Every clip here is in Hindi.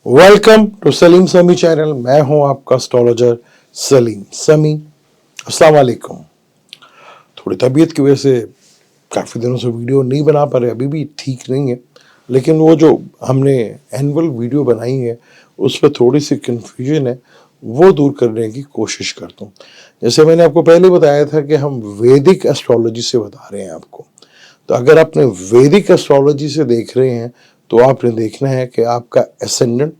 वेलकम टू सलीम समी चैनल। मैं हूं आपका एस्ट्रोलॉजर सलीम समी। अस्सलाम वालेकुम। थोड़ी तबीयत की वजह से काफ़ी दिनों से वीडियो नहीं बना पा रहे, अभी भी ठीक नहीं है, लेकिन वो जो हमने एनुअल वीडियो बनाई है उस पर थोड़ी सी कन्फ्यूजन है, वो दूर करने की कोशिश करता हूँ। जैसे मैंने आपको पहले बताया था कि हम वैदिक एस्ट्रोलॉजी से बता रहे हैं आपको, तो अगर आपने वैदिक एस्ट्रोलॉजी से देख रहे हैं तो आपने देखना है कि आपका एसेंडेंट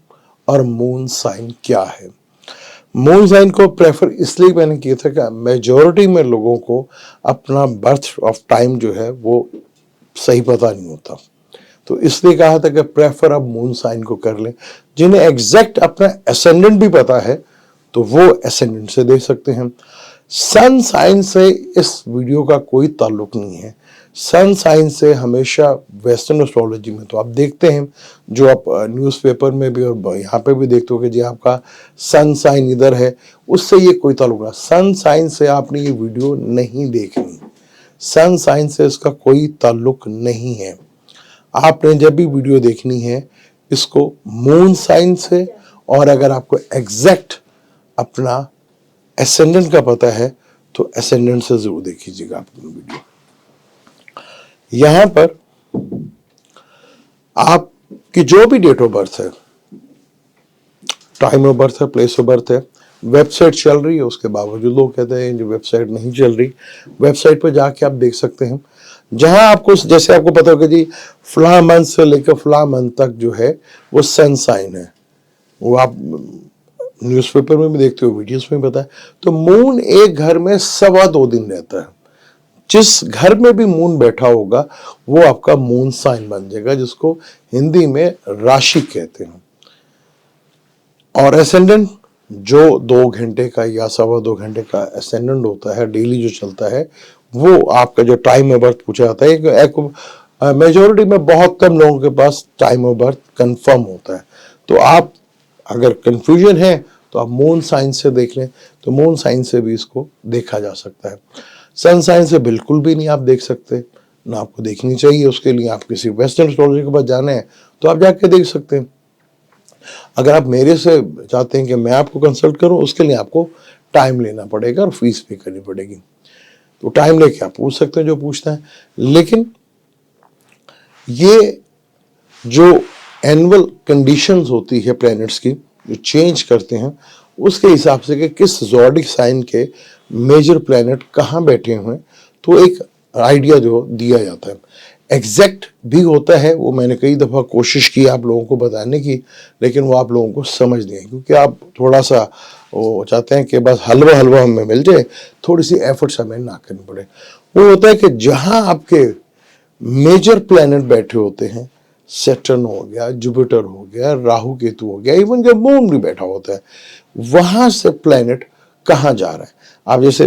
और मून साइन क्या है। मून साइन को प्रेफर इसलिए मैंने किया था कि मेजॉरिटी में लोगों को अपना बर्थ ऑफ टाइम जो है वो सही पता नहीं होता, तो इसलिए कहा था कि प्रेफर आप मून साइन को कर लें। जिन्हें एग्जैक्ट अपना एसेंडेंट भी पता है तो वो एसेंडेंट से देख सकते हैं। सन साइन से इस वीडियो का कोई ताल्लुक नहीं है। सन साइन से हमेशा वेस्टर्न एस्ट्रोलॉजी में तो आप देखते हैं, जो आप न्यूज़पेपर में भी और यहाँ पे भी देखते हो कि जी आपका सन साइन इधर है, उससे ये कोई ताल्लुक नहीं। सन साइन से आपने ये वीडियो नहीं देखनी, सन साइन से इसका कोई ताल्लुक नहीं है। आपने जब भी वीडियो देखनी है इसको मून साइन से, और अगर आपको एग्जैक्ट अपना एसेंडेंट का पता है तो एसेंडेंट से जरूर देखिएगा अपनी वीडियो। यहां पर आपकी जो भी डेट ऑफ बर्थ है, टाइम ऑफ बर्थ है, प्लेस ऑफ बर्थ है, वेबसाइट चल रही है, उसके बावजूद लोग कहते हैं जो वेबसाइट नहीं चल रही, वेबसाइट पर जाके आप देख सकते हैं। जहां आपको जैसे आपको पता होगा जी फला मंथ से लेकर फला मंथ तक जो है वो सन साइन है, वो आप न्यूज़पेपर में भी देखते हो, वीडियोस में भी पता है। तो मून एक घर में 2.25 दिन रहता है। जिस घर में भी मून बैठा होगा वो आपका मून साइन बन जाएगा, जिसको हिंदी में राशि कहते हैं। और एसेंडेंट जो 2 घंटे का या 2.25 घंटे का एसेंडेंट होता है, डेली जो चलता है, वो आपका जो टाइम ऑफ बर्थ पूछा जाता है। एक मेजोरिटी में बहुत कम लोगों के पास टाइम ऑफ बर्थ कंफर्म होता है, तो आप अगर कंफ्यूजन है तो आप मून साइन से देख लें, तो मून साइन से भी इसको देखा जा सकता है। सन साइन से बिल्कुल भी नहीं आप देख सकते, ना आपको देखनी चाहिए। उसके लिए आप किसी वेस्टर्न एस्ट्रोलॉजी के पास जाना है तो आप जाके देख सकते हैं। अगर आप मेरे से चाहते हैं कि मैं आपको कंसल्ट करूं, उसके लिए आपको टाइम लेना पड़ेगा और फीस पे करनी पड़ेगी। तो टाइम लेके आप पूछ सकते हैं जो पूछना है, लेकिन ये जो एनुअल कंडीशंस होती है प्लैनेट्स की जो चेंज करते हैं, उसके हिसाब से कि किस ज़ोडिक साइन के मेजर प्लैनेट कहाँ बैठे हुए हैं, तो एक आइडिया जो दिया जाता है। एग्जैक्ट भी होता है, वो मैंने कई दफ़ा कोशिश की आप लोगों को बताने की, लेकिन वो आप लोगों को समझ नहीं है, क्योंकि आप थोड़ा सा वो चाहते हैं कि बस हलवा हलवा हमें मिल जाए, थोड़ी सी एफर्ट्स हमें ना करनी पड़े। वो होता है कि जहाँ आपके मेजर प्लैनेट बैठे होते हैं, सैटर्न हो गया, जुपिटर हो गया, राहु केतु हो गया, इवन जब मून भी बैठा होता है, वहां से प्लैनेट कहाँ जा रहा है। आप जैसे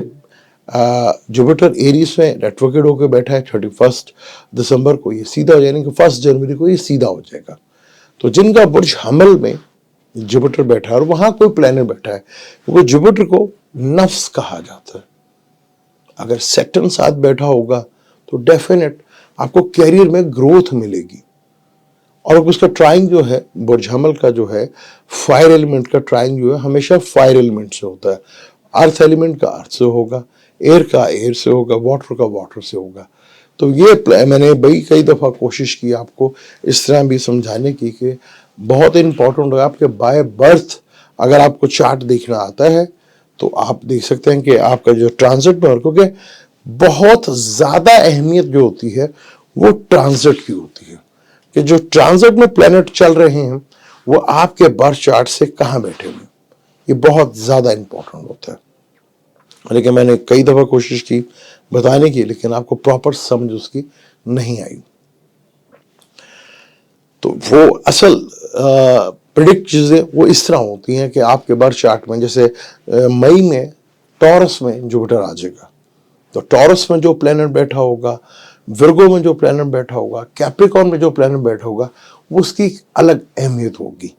जुपिटर एरीज में रेट्रोग्रेड होकर बैठा है 31 दिसंबर को, ये सीधा हो जाएगा, कि 1 जनवरी को ये सीधा हो जाएगा। तो जिनका बुर्ज हमल में जुपिटर बैठा है और वहां कोई प्लैनेट बैठा है, वो जुपिटर को नफ्स कहा जाता है। अगर सैटर्न साथ बैठा होगा तो डेफिनेट आपको कैरियर में ग्रोथ मिलेगी। और उसका ट्राइंग जो है बुर्ज हमल का जो है, फायर एलिमेंट का ट्राइंग जो है हमेशा फायर एलिमेंट से होता है, अर्थ एलिमेंट का अर्थ से होगा, एयर का एयर से होगा, वाटर का वाटर से होगा। तो ये मैंने भाई कई दफ़ा कोशिश की आपको इस तरह भी समझाने की कि बहुत इंपॉर्टेंट है आपके बाय बर्थ। अगर आपको चार्ट देखना आता है तो आप देख सकते हैं कि आपका जो ट्रांजिट में, क्योंकि बहुत ज़्यादा अहमियत जो होती है वो ट्रांजिट की होती है, कि जो ट्रांजिट में प्लैनेट चल रहे हैं वो आपके बर्थ चार्ट से कहाँ बैठे हुए, ये बहुत ज़्यादा इंपॉर्टेंट होता है। लेकिन मैंने कई दफ़ा कोशिश की बताने की, लेकिन आपको प्रॉपर समझ उसकी नहीं आई। तो वो असल प्रिडिक्ट चीज़ें वो इस तरह होती हैं कि आपके बर्थ चार्ट में, जैसे मई में टॉरस में जुपिटर आ जाएगा, तो टॉरस में जो प्लैनेट बैठा होगा, विर्गो में जो प्लैनेट बैठा होगा, कैप्रिकॉर्न में जो प्लैनेट बैठा होगा, वो उसकी अलग अहमियत होगी।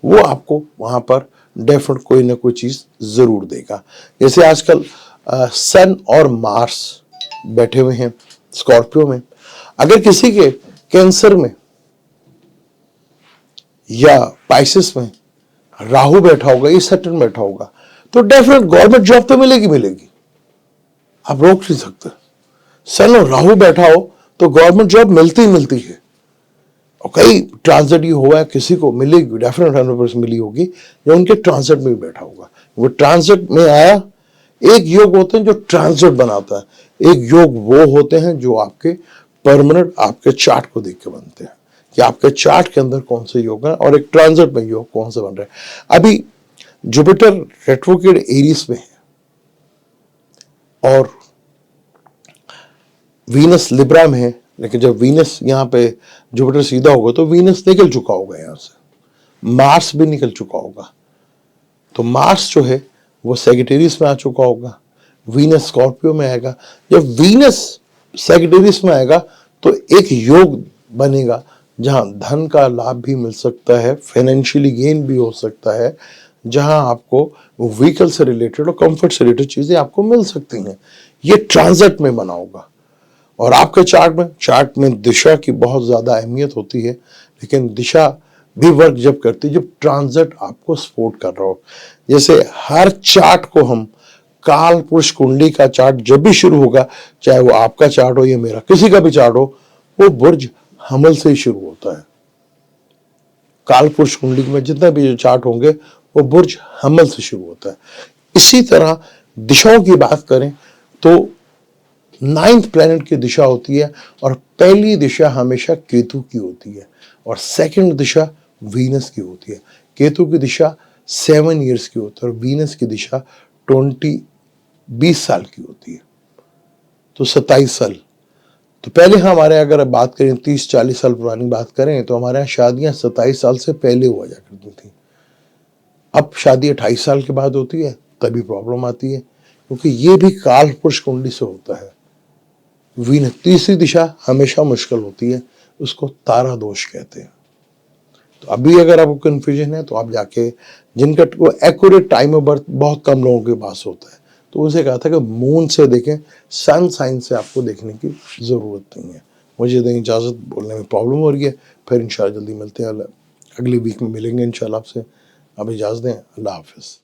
वो आपको वहाँ पर डेफिनेट कोई ना कोई चीज़ ज़रूर देगा। जैसे आजकल सन और मार्स बैठे हुए हैं स्कॉर्पियो में, अगर किसी के कैंसर में या पाइसेस में राहु बैठा होगा, ये सैटर्न बैठा होगा, तो डेफिनेट गवर्नमेंट जॉब तो मिलेगी मिलेगी, आप रोक नहीं सकते। सन और राहु बैठा हो तो गवर्नमेंट जॉब मिलती ही मिलती है। और कई ट्रांजिट ये हुआ है, किसी को मिलेगी डेफिनेट 100% मिली होगी, या उनके ट्रांजिट में भी बैठा होगा। वो ट्रांजिट में आया, एक योग होते हैं जो ट्रांजिट बनाता है, एक योग वो होते हैं जो आपके परमानेंट आपके चार्ट को देख के बनते हैं कि आपके चार्ट के अंदर कौन से योग है और एक ट्रांजिट में योग कौन से बन रहे हैं। अभी जुपिटर रेट्रोग्रेड एरीज में है और वीनस लिब्रा में है, लेकिन जब वीनस यहाँ पे जुपिटर सीधा होगा तो वीनस निकल चुका होगा यहाँ से, मार्स भी निकल चुका होगा, तो मार्स जो है वो सेजिटेरियस में आ चुका होगा, वीनस स्कॉर्पियो में आएगा। जब वीनस सेजिटेरियस में आएगा तो एक योग बनेगा जहां धन का लाभ भी मिल सकता है, फाइनेंशियली गेन भी हो सकता है, जहां आपको व्हीकल से रिलेटेड और कंफर्ट से रिलेटेड चीजें आपको मिल सकती हैं। ये ट्रांजिट में बना होगा। और आपके चार्ट में दिशा की बहुत ज्यादा अहमियत होती है, लेकिन दिशा भी वर्क जब करती है जब ट्रांजिट आपको सपोर्ट कर रहा हो। जैसे हर चार्ट को हम काल पुरुष कुंडली का चार्ट जब भी शुरू होगा, चाहे वो आपका चार्ट हो या मेरा किसी का भी चार्ट हो, वो बुर्ज हमल से ही शुरू होता है। काल पुरुष कुंडली में जितना भी चार्ट होंगे वो बुर्ज हमल से शुरू होता है। इसी तरह दिशाओं की बात करें तो 9th प्लैनेट की दिशा होती है और पहली दिशा हमेशा केतु की होती है और सेकंड दिशा वीनस की होती है। केतु की दिशा 7 इयर्स की होती है और वीनस की दिशा 20 साल की होती है, तो 27 साल। तो पहले हमारे अगर बात करें 30-40 साल पुरानी बात करें तो हमारे यहाँ शादियां 27 साल से पहले हुआ जा करती थी। अब शादी 28 साल के बाद होती है, तभी प्रॉब्लम आती है, क्योंकि ये भी काल पुरुष कुंडली से होता है। वीनस तीसरी दिशा हमेशा मुश्किल होती है, उसको तारा दोष कहते हैं। तो अभी अगर आपको कंफ्यूजन है तो आप जाके, जिनका को एक्यूरेट टाइम ऑफ बर्थ बहुत कम लोगों के पास होता है, तो उसे कहा था कि मून से देखें, सन साइन से आपको देखने की जरूरत नहीं है। मुझे दें इजाजत, बोलने में प्रॉब्लम हो रही है, फिर इंशाल्लाह जल्दी मिलते हैं, अगली वीक में मिलेंगे इंशाल्लाह आपसे। अब इजाजत दें, अल्लाह हाफिज।